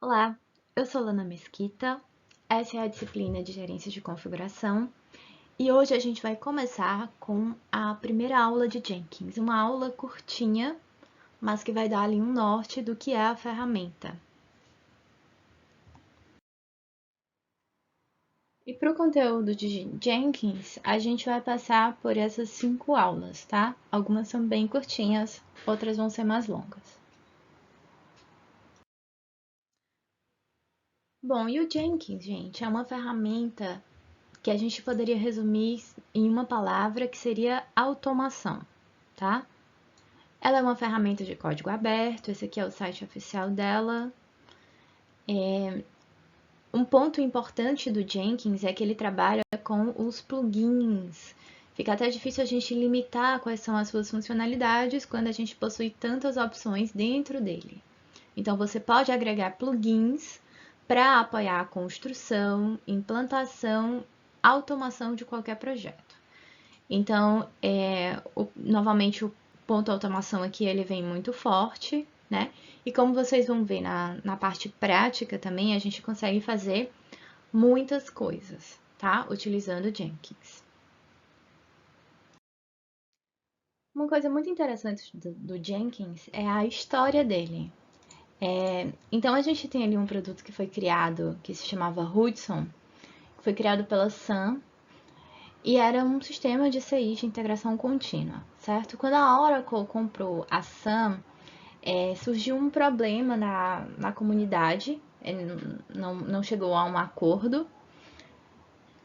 Olá, eu sou Lana Mesquita, essa é a disciplina de Gerência de Configuração e hoje a gente vai começar com a primeira aula de Jenkins, uma aula curtinha, mas que vai dar ali um norte do que é a ferramenta. E para o conteúdo de Jenkins, a gente vai passar por essas 5 aulas, tá? Algumas são bem curtinhas, outras vão ser mais longas. Bom, e o Jenkins, gente, é uma ferramenta que a gente poderia resumir em uma palavra que seria automação, tá? Ela é uma ferramenta de código aberto, esse aqui é o site oficial dela. Um ponto importante do Jenkins é que ele trabalha com os plugins. Fica até difícil a gente limitar quais são as suas funcionalidades quando a gente possui tantas opções dentro dele. Então, você pode agregar plugins para apoiar a construção, implantação, automação de qualquer projeto. Então, novamente, o ponto automação aqui ele vem muito forte, né? E como vocês vão ver na parte prática também, a gente consegue fazer muitas coisas, tá? Utilizando o Jenkins. Uma coisa muito interessante do Jenkins é a história dele. Então, a gente tem ali um produto que foi criado, que se chamava Hudson, que foi criado pela Sun, e era um sistema de CI de integração contínua, certo? Quando a Oracle comprou a Sun, surgiu um problema na comunidade, não chegou a um acordo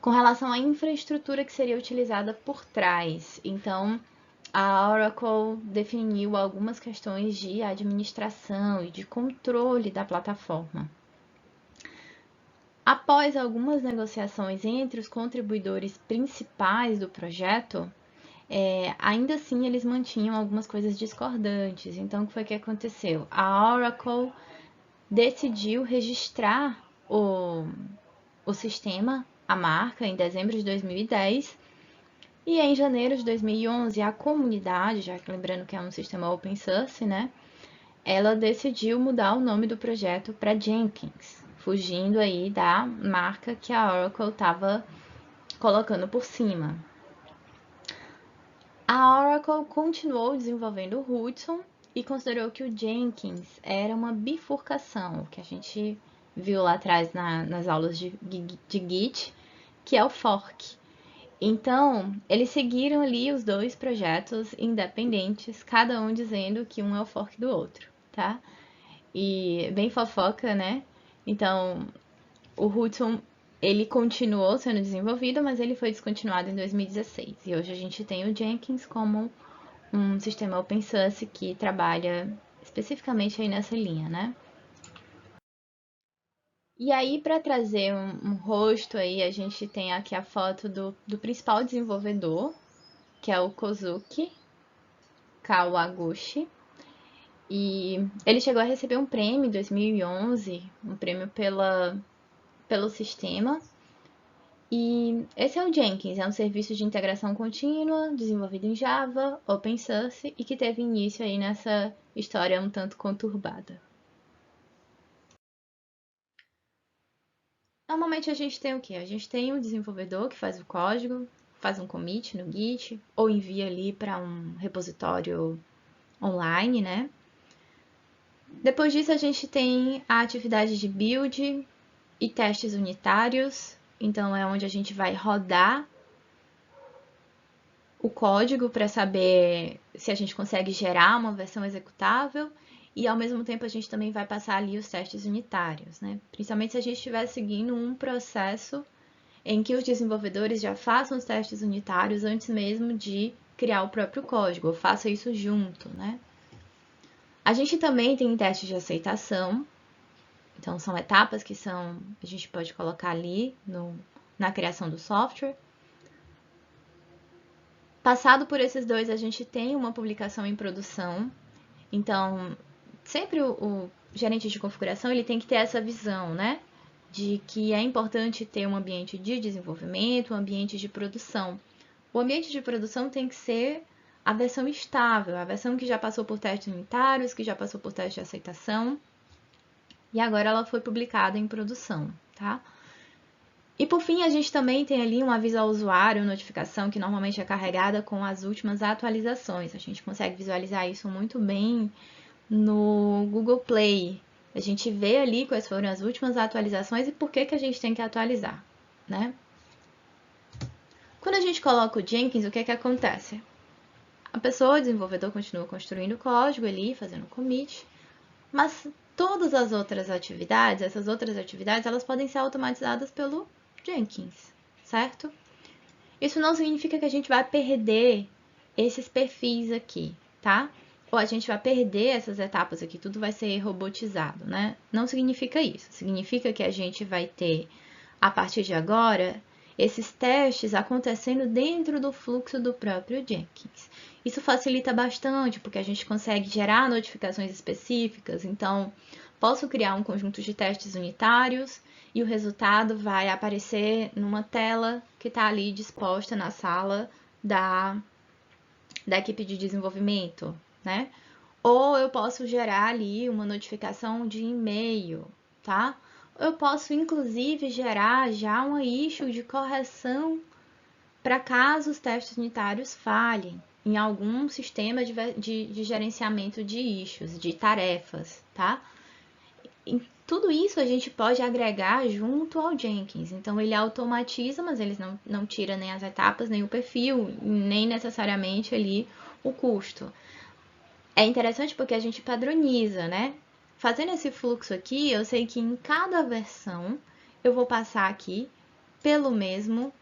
com relação à infraestrutura que seria utilizada por trás. Então, a Oracle definiu algumas questões de administração e de controle da plataforma. Após algumas negociações entre os contribuidores principais do projeto, ainda assim eles mantinham algumas coisas discordantes. Então, o que foi que aconteceu? A Oracle decidiu registrar o sistema, a marca, em dezembro de 2010, e em janeiro de 2011 a comunidade, já que lembrando que é um sistema open source, né, ela decidiu mudar o nome do projeto para Jenkins, fugindo aí da marca que a Oracle estava colocando por cima. A Oracle continuou desenvolvendo o Hudson e considerou que o Jenkins era uma bifurcação, que a gente viu lá atrás nas aulas de Git, que é o fork. Então, eles seguiram ali os dois projetos independentes, cada um dizendo que um é o fork do outro, tá? E bem fofoca, né? Então, o Hudson, ele continuou sendo desenvolvido, mas ele foi descontinuado em 2016. E hoje a gente tem o Jenkins como um sistema open source que trabalha especificamente aí nessa linha, né? E aí, para trazer um rosto aí, a gente tem aqui a foto do principal desenvolvedor, que é o Kozuki Kawaguchi. E ele chegou a receber um prêmio em 2011, um prêmio pelo sistema. E esse é o Jenkins, é um serviço de integração contínua, desenvolvido em Java, open source, e que teve início aí nessa história um tanto conturbada. Normalmente a gente tem o quê? A gente tem um desenvolvedor que faz o código, faz um commit no Git, ou envia ali para um repositório online, né? Depois disso a gente tem a atividade de build e testes unitários, então é onde a gente vai rodar o código para saber se a gente consegue gerar uma versão executável e ao mesmo tempo a gente também vai passar ali os testes unitários, né? Principalmente se a gente estiver seguindo um processo em que os desenvolvedores já façam os testes unitários antes mesmo de criar o próprio código, ou faça isso junto, né? A gente também tem testes de aceitação, então são etapas que a gente pode colocar ali na criação do software. Passado por esses dois, a gente tem uma publicação em produção. Então, sempre o gerente de configuração ele tem que ter essa visão, né? De que é importante ter um ambiente de desenvolvimento, um ambiente de produção. O ambiente de produção tem que ser a versão estável, a versão que já passou por testes unitários, que já passou por testes de aceitação. e agora ela foi publicada em produção, tá? E por fim, a gente também tem ali um aviso ao usuário, notificação que normalmente é carregada com as últimas atualizações. A gente consegue visualizar isso muito bem no Google Play. A gente vê ali quais foram as últimas atualizações e por que que a gente tem que atualizar, né? Quando a gente coloca o Jenkins, o que que acontece? A pessoa, o desenvolvedor, continua construindo o código ali, fazendo commit, mas todas as outras atividades, essas outras atividades, elas podem ser automatizadas pelo Jenkins, certo? Isso não significa que a gente vai perder esses perfis aqui, tá? Ou a gente vai perder essas etapas aqui, tudo vai ser robotizado, né? Não significa isso. Significa que a gente vai ter, a partir de agora, esses testes acontecendo dentro do fluxo do próprio Jenkins. Isso facilita bastante, porque a gente consegue gerar notificações específicas. Então, posso criar um conjunto de testes unitários e o resultado vai aparecer numa tela que está ali disposta na sala da equipe de desenvolvimento, né? Ou eu posso gerar ali uma notificação de e-mail, tá? Eu posso, inclusive, gerar já uma issue de correção para caso os testes unitários falhem em algum sistema de gerenciamento de issues, de tarefas, tá? E tudo isso a gente pode agregar junto ao Jenkins. Então, ele automatiza, mas ele não tira nem as etapas, nem o perfil, nem necessariamente ali o custo. É interessante porque a gente padroniza, né? Fazendo esse fluxo aqui, eu sei que em cada versão eu vou passar aqui pelo mesmo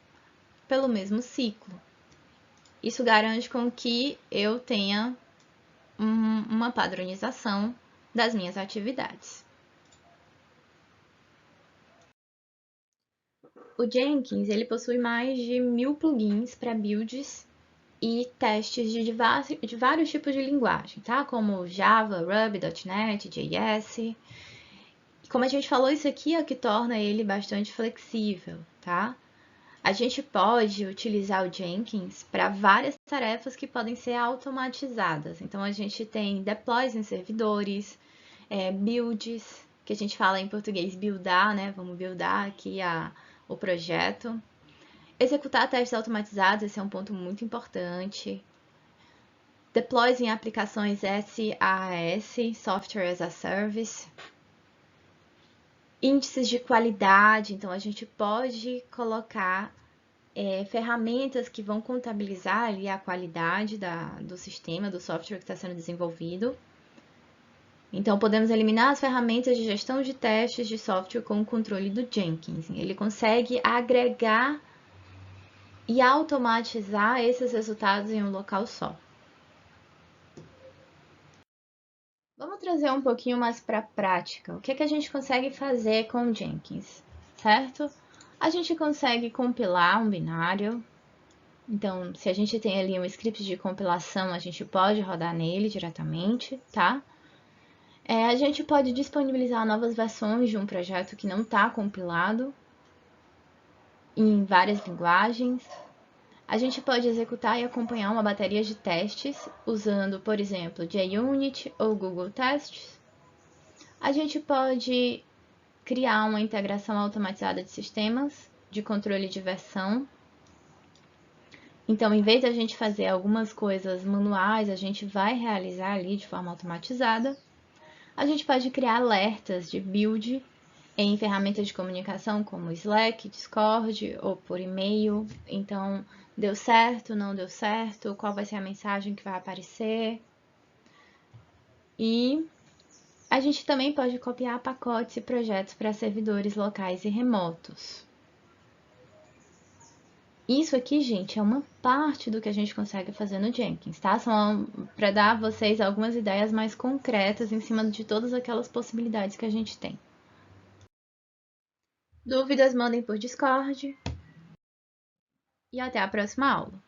ciclo. Isso garante com que eu tenha uma padronização das minhas atividades. O Jenkins ele possui mais de 1000 plugins para builds e testes de vários tipos de linguagem, tá? Como Java, Ruby, .NET, JS. Como a gente falou, isso aqui é o que torna ele bastante flexível, tá? A gente pode utilizar o Jenkins para várias tarefas que podem ser automatizadas. Então, a gente tem deploys em servidores, builds, que a gente fala em português buildar, né? Vamos buildar aqui o projeto. Executar testes automatizados, esse é um ponto muito importante. Deploys em aplicações SaaS, Software as a Service. Índices de qualidade, então a gente pode colocar ferramentas que vão contabilizar ali a qualidade do sistema, do software que está sendo desenvolvido. Então, podemos eliminar as ferramentas de gestão de testes de software com o controle do Jenkins. Ele consegue agregar e automatizar esses resultados em um local só. Vamos trazer um pouquinho mais para a prática. O que a gente consegue fazer com o Jenkins, certo? A gente consegue compilar um binário. Então, se a gente tem ali um script de compilação, a gente pode rodar nele diretamente, tá? A gente pode disponibilizar novas versões de um projeto que não está compilado em várias linguagens. A gente pode executar e acompanhar uma bateria de testes usando, por exemplo, JUnit ou Google Tests. A gente pode criar uma integração automatizada de sistemas de controle de versão. Então, em vez de a gente fazer algumas coisas manuais, a gente vai realizar ali de forma automatizada. A gente pode criar alertas de build em ferramentas de comunicação como Slack, Discord ou por e-mail. Então, deu certo, não deu certo, qual vai ser a mensagem que vai aparecer. E a gente também pode copiar pacotes e projetos para servidores locais e remotos. Isso aqui, gente, é uma parte do que a gente consegue fazer no Jenkins, tá? Só para dar a vocês algumas ideias mais concretas em cima de todas aquelas possibilidades que a gente tem. Dúvidas, mandem por Discord. E até a próxima aula.